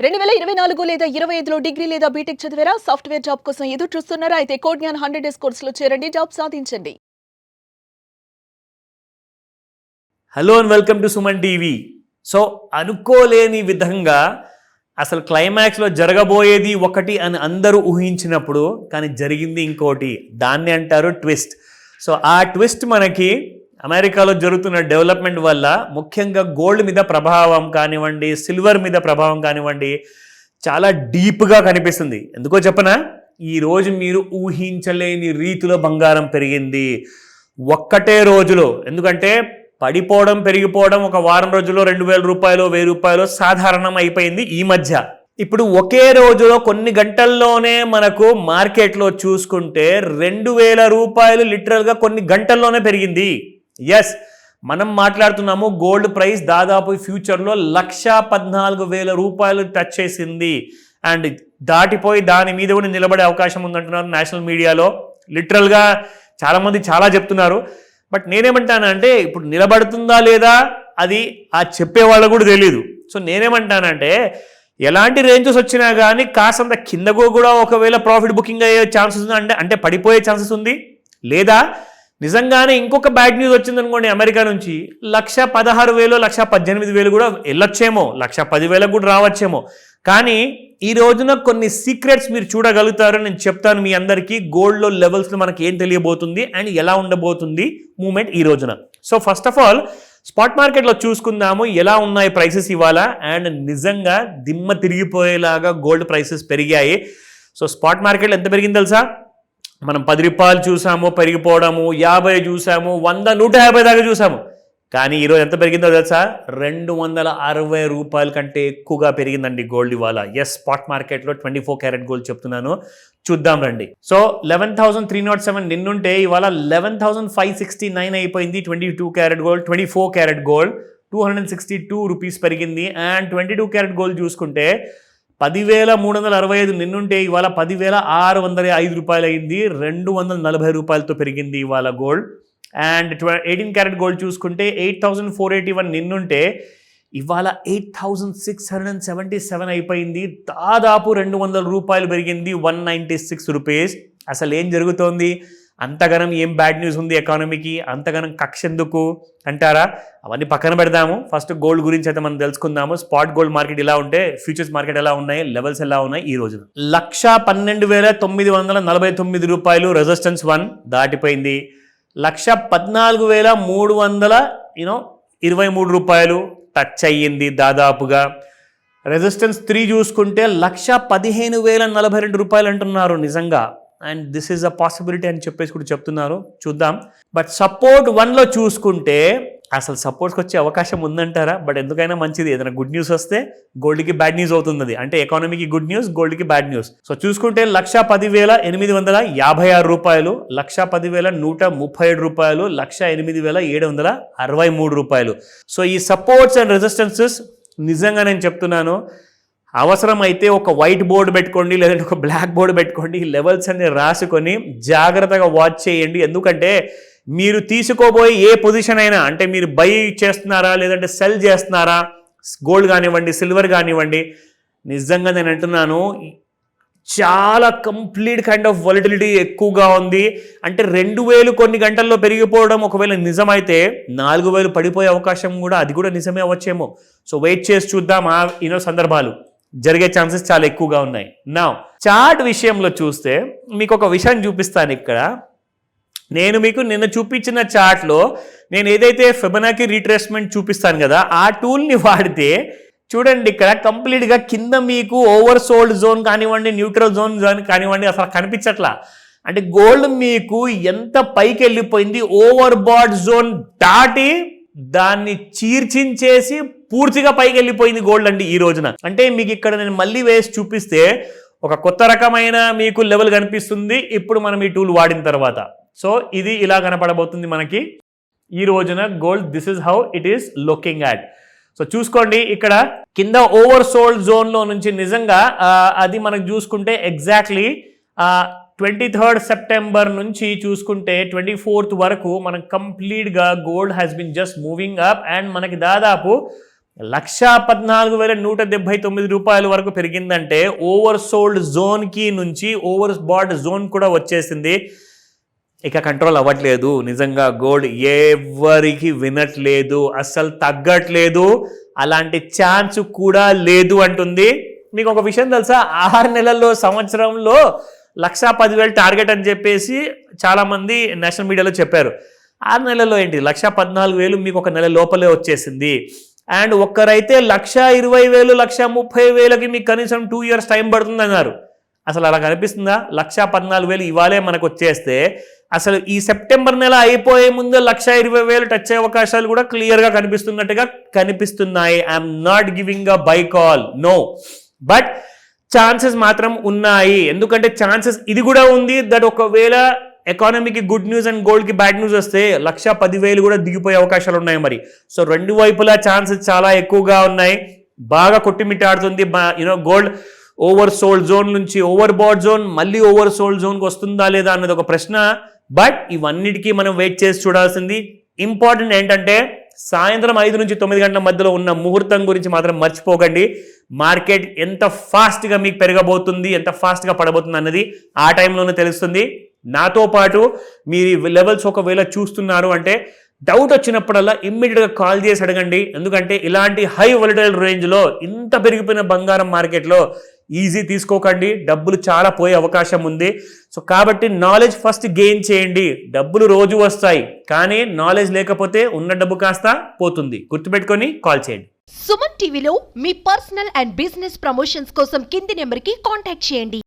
2024 లేదా 25లో డిగ్రీ లేదా బీటెక్ చదివారా? సాఫ్ట్‌వేర్ జాబ్ కోసం ఎదురు చూస్తున్నారా? అయితే కోడ్ జ్ఞాన్ 100 డేస్ కోర్సులో చేరండి. జాబ్ సాధించండి. Hello and welcome to Suman TV. So అనుకోలేని విధంగా అసలు క్లైమాక్స్లో జరగబోయేది ఒకటి అని అందరూ ఊహించినప్పుడు కానీ జరిగింది ఇంకోటి. దాన్ని అంటారు ట్విస్ట్. సో ఆ ట్విస్ట్ మనకి అమెరికాలో జరుగుతున్న డెవలప్మెంట్ వల్ల ముఖ్యంగా గోల్డ్ మీద ప్రభావం కానివ్వండి, సిల్వర్ మీద ప్రభావం కానివ్వండి, చాలా డీప్గా కనిపిస్తుంది. ఎందుకో చెప్పనా? ఈరోజు మీరు ఊహించలేని రీతిలో బంగారం పెరిగింది ఒక్కటే రోజులో. ఎందుకంటే పడిపోవడం పెరిగిపోవడం ఒక వారం రోజుల్లో 2,000 రూపాయలు 1,000 రూపాయలు సాధారణం అయిపోయింది ఈ మధ్య. ఇప్పుడు ఒకే రోజులో కొన్ని గంటల్లోనే మనకు మార్కెట్లో చూసుకుంటే 2,000 రూపాయలు లిటరల్గా కొన్ని గంటల్లోనే పెరిగింది. ఎస్, మనం మాట్లాడుతున్నాము గోల్డ్ ప్రైస్ దాదాపు ఫ్యూచర్లో 1,14,000 రూపాయలు టచ్ చేసింది. అండ్ దాటిపోయి దాని మీద కూడా నిలబడే అవకాశం ఉందంటున్నారు నేషనల్ మీడియాలో. లిటరల్గా చాలామంది చాలా చెప్తున్నారు. బట్ నేనేమంటానంటే ఇప్పుడు నిలబడుతుందా లేదా అది ఆ చెప్పేవాళ్ళకు కూడా తెలియదు. సో నేనేమంటానంటే ఎలాంటి రేంజెస్ వచ్చినా కానీ కాసంత కిందకు కూడా ఒకవేళ ప్రాఫిట్ బుకింగ్ అయ్యే ఛాన్సెస్ ఉంది, అంటే పడిపోయే ఛాన్సెస్ ఉంది. లేదా నిజంగానే ఇంకొక బ్యాడ్ న్యూస్ వచ్చిందనుకోండి అమెరికా నుంచి 1,16,000 1,18,000 కూడా వెళ్ళొచ్చేమో, 1,10,000 కూడా రావచ్చేమో. కానీ ఈ రోజున కొన్ని సీక్రెట్స్ మీరు చూడగలుగుతారు. నేను చెప్తాను మీ అందరికీ గోల్డ్లో లెవెల్స్లో మనకి ఏం తెలియబోతుంది అండ్ ఎలా ఉండబోతుంది మూమెంట్ ఈ రోజున. So first of all spot మార్కెట్లో చూసుకుందాము ఎలా ఉన్నాయి ప్రైసెస్ ఇవాళ. అండ్ నిజంగా దిమ్మ తిరిగిపోయేలాగా గోల్డ్ ప్రైసెస్ పెరిగాయి. సో స్పాట్ మార్కెట్లో ఎంత పెరిగింది తెలుసా? మనం 10 రూపాయలు చూసాము పెరిగిపోవడము, 50 చూసాము, 100, 150 దాకా చూసాము. కానీ ఈరోజు ఎంత పెరిగిందో తెలుసా? 260 రూపాయల కంటే ఎక్కువగా పెరిగిందండి గోల్డ్ ఇవాళ. ఎస్, స్పాట్ మార్కెట్లో 24 క్యారెట్ గోల్డ్ చెప్తున్నాను, చూద్దాం రండి. సో 11,307 నిన్నుంటే ఇవాళ 11,569 అయిపోయింది. 22 carat gold, 24 carat gold 262 rupees పెరిగింది. అండ్ 22 క్యారెట్ గోల్డ్ చూసుకుంటే 10,365 నిన్నుంటే ఇవాళ 10,605 రూపాయలు అయింది. 240 రూపాయలతో పెరిగింది ఇవాళ గోల్డ్. అండ్ 18 క్యారెట్ గోల్డ్ చూసుకుంటే 8,481 నిన్నుంటే ఇవాళ 8,677 అయిపోయింది. దాదాపు 200 రూపాయలు పెరిగింది, 196 రూపీస్. అసలు ఏం జరుగుతోంది? అంతగనం ఏం బ్యాడ్ న్యూస్ ఉంది ఎకానమీకి? అంతగనం కక్ష ఎందుకు అంటారా? అవన్నీ పక్కన పెడదాము. ఫస్ట్ గోల్డ్ గురించి అయితే మనం తెలుసుకుందాము. స్పాట్ గోల్డ్ మార్కెట్ ఇలా ఉంటే ఫ్యూచర్స్ మార్కెట్ ఎలా ఉన్నాయి, లెవెల్స్ ఎలా ఉన్నాయి ఈ రోజు? 1,12,949 రూపాయలు రెసిస్టెన్స్ 1 దాటిపోయింది. 1,14,323 రూపాయలు టచ్ అయ్యింది దాదాపుగా. రెసిస్టెన్స్ 3 చూసుకుంటే 1,15,042 రూపాయలు అంటున్నారు నిజంగా. And this is a possibility అని చెప్పేసి కూడా చెప్తున్నారు, చూద్దాం. బట్ సపోర్ట్ 1లో చూసుకుంటే అసలు సపోర్ట్స్కి వచ్చే అవకాశం ఉందంటారా? బట్ ఎందుకైనా మంచిది, ఏదైనా గుడ్ న్యూస్ వస్తే గోల్డ్కి బ్యాడ్ న్యూస్ అవుతుంది. అంటే ఎకానమీకి గుడ్ న్యూస్, గోల్డ్కి బ్యాడ్ న్యూస్. సో చూసుకుంటే 1,10,856 రూపాయలు, 1,10,137 రూపాయలు, 1,08,763 రూపాయలు. సో ఈ సపోర్ట్స్ అండ్ రెసిస్టెన్సెస్ నిజంగా నేను చెప్తున్నాను, అవసరమైతే ఒక వైట్ బోర్డు పెట్టుకోండి, లేదంటే ఒక బ్లాక్ బోర్డు పెట్టుకోండి, ఈ లెవెల్స్ అన్ని రాసుకొని జాగ్రత్తగా వాచ్ చేయండి. ఎందుకంటే మీరు తీసుకోబోయే ఏ పొజిషన్ అయినా, అంటే మీరు బై చేస్తున్నారా లేదంటే సెల్ చేస్తున్నారా, గోల్డ్ కానివ్వండి సిల్వర్ కానివ్వండి, నిజంగా నేను అంటున్నాను చాలా కంప్లీట్ కైండ్ ఆఫ్ వాలటిలిటీ ఎక్కువగా ఉంది. అంటే 2,000 కొన్ని గంటల్లో పెరిగిపోవడం ఒకవేళ నిజమైతే 4,000 పడిపోయే అవకాశం కూడా, అది కూడా నిజమే అవ్వచ్చేమో. సో వెయిట్ చేసి చూద్దాం. ఆ సందర్భాలు జరిగే ఛాన్సెస్ చాలా ఎక్కువగా ఉన్నాయి. నా చార్ట్ విషయంలో చూస్తే మీకు ఒక విషయం చూపిస్తాను. ఇక్కడ నేను మీకు నిన్న చూపించిన చార్ట్లో నేను ఏదైతే ఫిబొనాకీ రీట్రేస్మెంట్ చూపిస్తాను కదా, ఆ టూల్ని వాడితే చూడండి ఇక్కడ కంప్లీట్గా కింద మీకు ఓవర్ సోల్డ్ జోన్ కానివ్వండి, న్యూట్రల్ జోన్ కానివ్వండి అసలు కనిపించట్లా. అంటే గోల్డ్ మీకు ఎంత పైకి వెళ్ళిపోయింది, ఓవర్ బాట్ జోన్ దాటి దాన్ని చీర్చించేసి పూర్తిగా పైకి వెళ్ళిపోయింది గోల్డ్ అండి ఈ రోజున. అంటే మీకు ఇక్కడ నేను మళ్ళీ వేసి చూపిస్తే ఒక కొత్త రకమైన మీకు లెవెల్ కనిపిస్తుంది ఇప్పుడు మనం ఈ టూల్ వాడిన తర్వాత. సో ఇది ఇలా కనపడబోతుంది మనకి ఈ రోజున gold. This is how it is looking at. So చూసుకోండి ఇక్కడ కింద ఓవర్ సోల్డ్ జోన్లో నుంచి నిజంగా అది మనకు చూసుకుంటే ఎగ్జాక్ట్లీ 23rd సెప్టెంబర్ నుంచి చూసుకుంటే 24th వరకు మనం కంప్లీట్గా gold has been just moving up. And మనకి దాదాపు 1,14,179 రూపాయల వరకు పెరిగిందంటే ఓవర్ సోల్డ్ జోన్కి నుంచి ఓవర్ బాట్ జోన్ కూడా వచ్చేసింది. ఇక కంట్రోల్ అవ్వట్లేదు. నిజంగా గోల్డ్ ఎవరికి వినట్లేదు, అస్సలు తగ్గట్లేదు, అలాంటి ఛాన్స్ కూడా లేదు అంటుంది. మీకు ఒక విషయం తెలుసా, 6 నెలల్లో సంవత్సరంలో 1,10,000 టార్గెట్ అని చెప్పేసి చాలామంది నేషనల్ మీడియాలో చెప్పారు. 6 నెలల్లో ఏంటి 1,14,000 మీకు ఒక నెల లోపలే వచ్చేసింది. అండ్ ఒక్కరైతే 1,20,000 1,30,000కి మీకు కనీసం 2 years టైం పడుతుంది అన్నారు. అసలు అలా కనిపిస్తుందా? 1,14,000 ఇవాళే మనకు వచ్చేస్తే అసలు ఈ సెప్టెంబర్ నెల అయిపోయే ముందు 1,20,000 టచ్ అయ్యే అవకాశాలు కూడా క్లియర్గా కనిపిస్తున్నట్టుగా కనిపిస్తున్నాయి. I'm not giving a buy call, no, but chances మాత్రం ఉన్నాయి. ఎందుకంటే ఛాన్సెస్ ఇది కూడా ఉంది దట్ ఒకవేళ ఎకానమీకి గుడ్ న్యూస్ అండ్ గోల్డ్కి బ్యాడ్ న్యూస్ వస్తే 1,10,000 కూడా దిగిపోయే అవకాశాలు ఉన్నాయి మరి. సో రెండు వైపులా ఛాన్సెస్ చాలా ఎక్కువగా ఉన్నాయి. బాగా కొట్టిమిట్టాడుతుంది గోల్డ్. ఓవర్ సోల్డ్ జోన్ నుంచి ఓవర్ బాట్ జోన్, మళ్ళీ ఓవర్ సోల్డ్ జోన్కి వస్తుందా లేదా అన్నది ఒక ప్రశ్న. బట్ ఇవన్నిటికీ మనం వెయిట్ చేసి చూడాల్సింది. ఇంపార్టెంట్ ఏంటంటే సాయంత్రం 5 నుంచి 9 గంటల మధ్యలో ఉన్న ముహూర్తం గురించి మాత్రం మర్చిపోకండి. మార్కెట్ ఎంత ఫాస్ట్గా మీకు పెరగబోతుంది, ఎంత ఫాస్ట్గా పడబోతుంది అన్నది ఆ టైంలోనే తెలుస్తుంది. నాతో పాటు మీరు లెవెల్స్ ఒకవేళ చూస్తున్నారు అంటే డౌట్ వచ్చినప్పుడల్లా ఇమ్మీడియట్గా కాల్ చేసి అడగండి. ఎందుకంటే ఇలాంటి హై వాలటైల్ రేంజ్లో ఇంత పెరిగిపోయిన బంగారం మార్కెట్లో ఈజీ తీసుకోకండి, డబ్బులు చాలా పోయే అవకాశం ఉంది. సో కాబట్టి నాలెడ్జ్ ఫస్ట్ గెయిన్ చేయండి. డబ్బులు రోజు వస్తాయి, కానీ నాలెడ్జ్ లేకపోతే ఉన్న డబ్బు కాస్త పోతుంది. గుర్తుపెట్టుకొని కాల్ చేయండి. సుమన్ టీవీలో మీ పర్సనల్ అండ్ బిజినెస్ ప్రమోషన్స్ కోసం కింది నెంబర్కి కాంటాక్ట్ చేయండి.